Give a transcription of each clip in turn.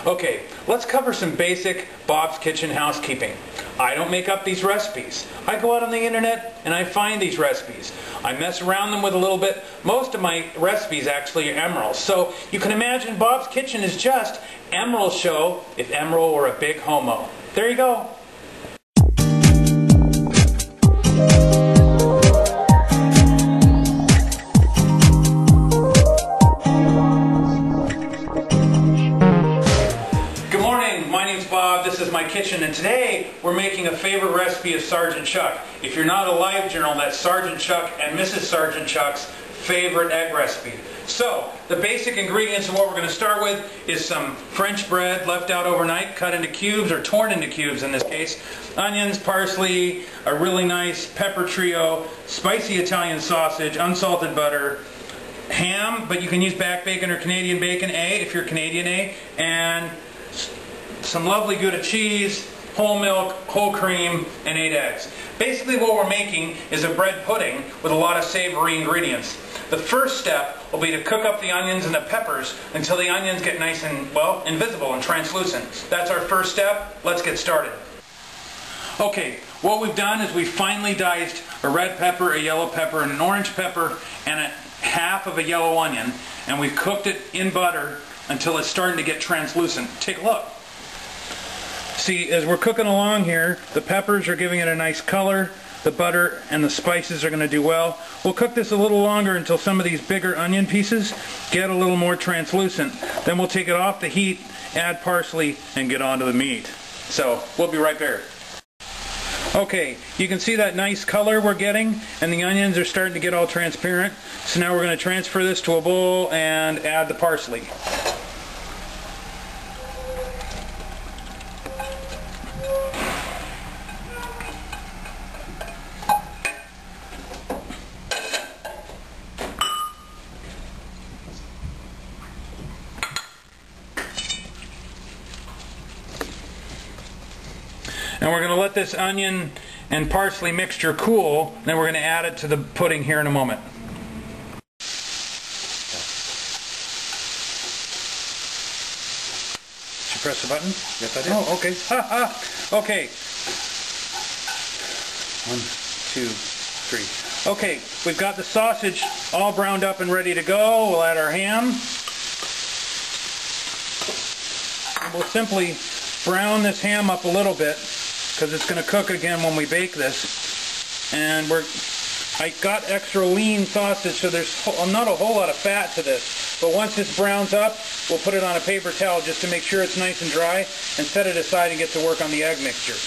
Okay, let's cover some basic Bob's Kitchen housekeeping. I don't make up these recipes. I go out on the internet and I find these recipes. I mess around them with a little bit. Most of my recipes actually are Emerald's. So you can imagine Bob's Kitchen is just Emerald's show if Emerald were a big homo. There you go. This is my kitchen, and today we're making a favorite recipe of Sergeant Chuck. If you're not a live journal, that's Sergeant Chuck and Mrs. Sergeant Chuck's favorite egg recipe. So, the basic ingredients of what we're going to start with is some French bread left out overnight, cut into cubes, or torn into cubes in this case, onions, parsley, a really nice pepper trio, spicy Italian sausage, unsalted butter, ham, but you can use back bacon or Canadian bacon, if you're Canadian, and some lovely Gouda cheese, whole milk, whole cream, and 8 eggs. Basically what we're making is a bread pudding with a lot of savory ingredients. The first step will be to cook up the onions and the peppers until the onions get nice and, well, invisible and translucent. That's our first step. Let's get started. Okay, what we've done is we've finely diced a red pepper, a yellow pepper, and an orange pepper, and half of a yellow onion, and we've cooked it in butter until it's starting to get translucent. Take a look. See, as we're cooking along here, the peppers are giving it a nice color, the butter and the spices are going to do well. We'll cook this a little longer until some of these bigger onion pieces get a little more translucent. Then we'll take it off the heat, add parsley, and get onto the meat. So, we'll be right there. Okay, you can see that nice color we're getting, and the onions are starting to get all transparent. So now we're going to transfer this to a bowl and add the parsley. And we're going to let this onion and parsley mixture cool, then we're going to add it to the pudding here in a moment. Did you press the button? Yes, I did. Oh, okay. Ha ha! Okay. 1, 2, 3. Okay, we've got the sausage all browned up and ready to go. We'll add our ham. And we'll simply brown this ham up a little bit, because it's going to cook again when we bake this. And I got extra lean sausage, so there's not a whole lot of fat to this. But once this browns up, we'll put it on a paper towel just to make sure it's nice and dry, and set it aside and get to work on the egg mixture.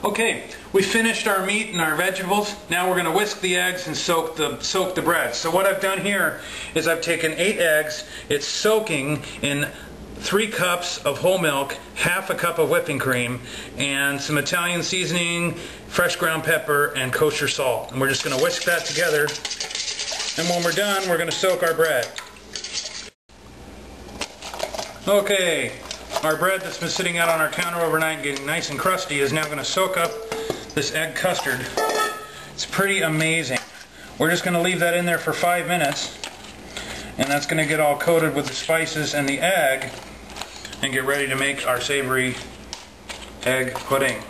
Okay, we finished our meat and our vegetables. Now we're going to whisk the eggs and soak the bread. So what I've done here is I've taken 8 eggs. It's soaking in 3 cups of whole milk, half a cup of whipping cream, and some Italian seasoning, fresh ground pepper, and kosher salt. And we're just going to whisk that together. And when we're done, we're going to soak our bread. Okay, our bread that's been sitting out on our counter overnight and getting nice and crusty is now going to soak up this egg custard. It's pretty amazing. We're just going to leave that in there for 5 minutes. And that's going to get all coated with the spices and the egg and get ready to make our savory egg pudding.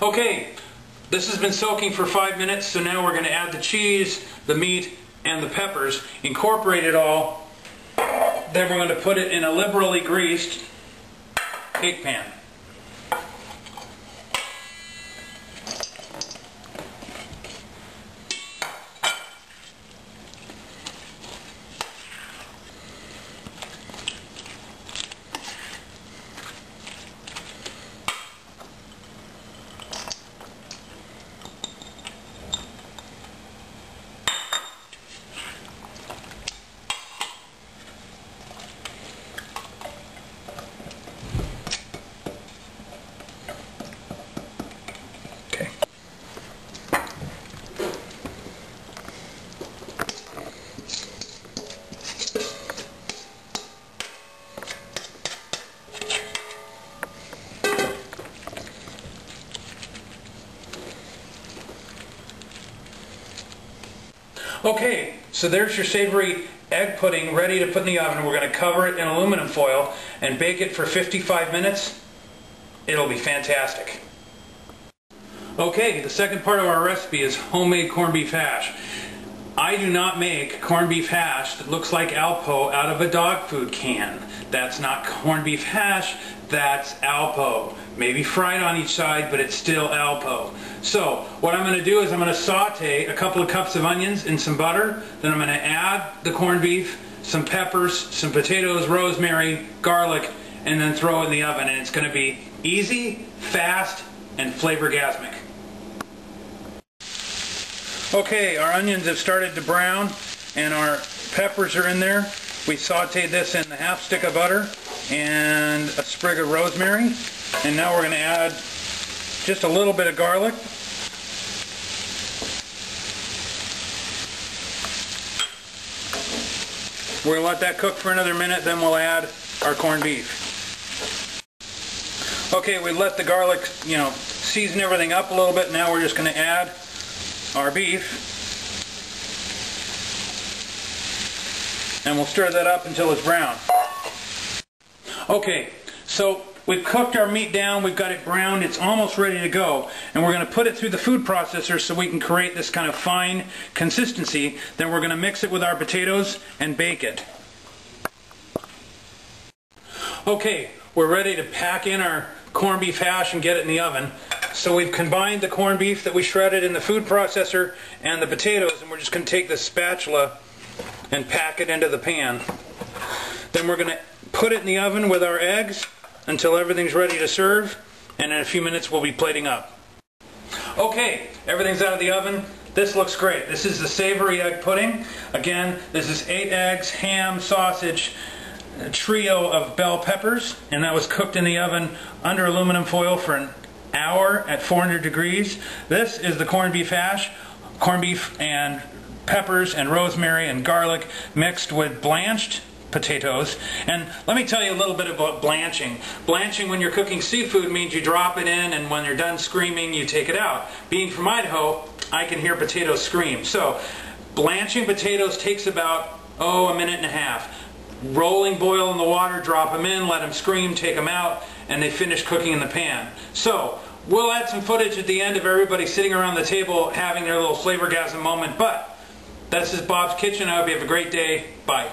Okay, this has been soaking for 5 minutes, so now we're going to add the cheese, the meat, and the peppers, incorporate it all. Then we're going to put it in a liberally greased cake pan. Okay, so there's your savory egg pudding ready to put in the oven. We're going to cover it in aluminum foil and bake it for 55 minutes. It'll be fantastic. Okay, the second part of our recipe is homemade corned beef hash. I do not make corned beef hash that looks like Alpo out of a dog food can. That's not corned beef hash, that's Alpo. Maybe fried on each side, but it's still Alpo. So what I'm going to do is I'm going to saute a couple of cups of onions in some butter. Then I'm going to add the corned beef, some peppers, some potatoes, rosemary, garlic, and then throw it in the oven. And it's going to be easy, fast, and flavorgasmic. Okay, our onions have started to brown and our peppers are in there. We sauteed this in a half stick of butter and a sprig of rosemary. And now we're going to add just a little bit of garlic. We're going to let that cook for another minute, then we'll add our corned beef. Okay, we let the garlic, season everything up a little bit. Now we're just going to add our beef, and we'll stir that up until it's brown. Okay, so we've cooked our meat down, we've got it browned, it's almost ready to go, and we're going to put it through the food processor so we can create this kind of fine consistency. Then we're going to mix it with our potatoes and bake it. Okay, we're ready to pack in our corned beef hash and get it in the oven. So we've combined the corned beef that we shredded in the food processor and the potatoes, and we're just going to take this spatula and pack it into the pan. Then we're going to put it in the oven with our eggs until everything's ready to serve, and in a few minutes we'll be plating up. Okay, everything's out of the oven. This looks great. This is the savory egg pudding. Again, this is 8 eggs, ham, sausage, a trio of bell peppers, and that was cooked in the oven under aluminum foil for an hour at 400 degrees. This is the corned beef hash, corned beef and peppers and rosemary and garlic mixed with blanched potatoes. And let me tell you a little bit about blanching. Blanching when you're cooking seafood means you drop it in, and when you're done screaming you take it out. Being from Idaho, I can hear potatoes scream. So blanching potatoes takes about a minute and a half. Rolling boil in the water, drop them in, let them scream, take them out, and they finish cooking in the pan. So we'll add some footage at the end of everybody sitting around the table having their little flavorgasm moment. But this is Bob's Kitchen. I hope you have a great day. Bye.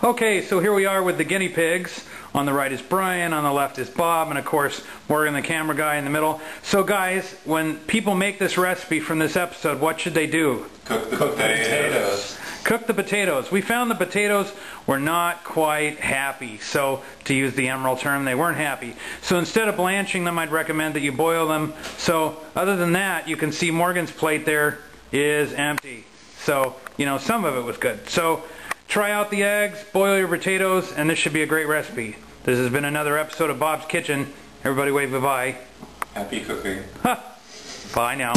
Okay, so here we are with the guinea pigs. On the right is Brian, on the left is Bob, and of course Morgan, the camera guy, in the middle. So guys, when people make this recipe from this episode, what should they do? Cook the potatoes. Cook the potatoes. We found the potatoes were not quite happy. So, to use the Emerald term, they weren't happy. So instead of blanching them, I'd recommend that you boil them. So, other than that, you can see Morgan's plate there is empty. So, some of it was good. So, try out the eggs, boil your potatoes, and this should be a great recipe. This has been another episode of Bob's Kitchen. Everybody wave goodbye. Happy cooking. Bye now.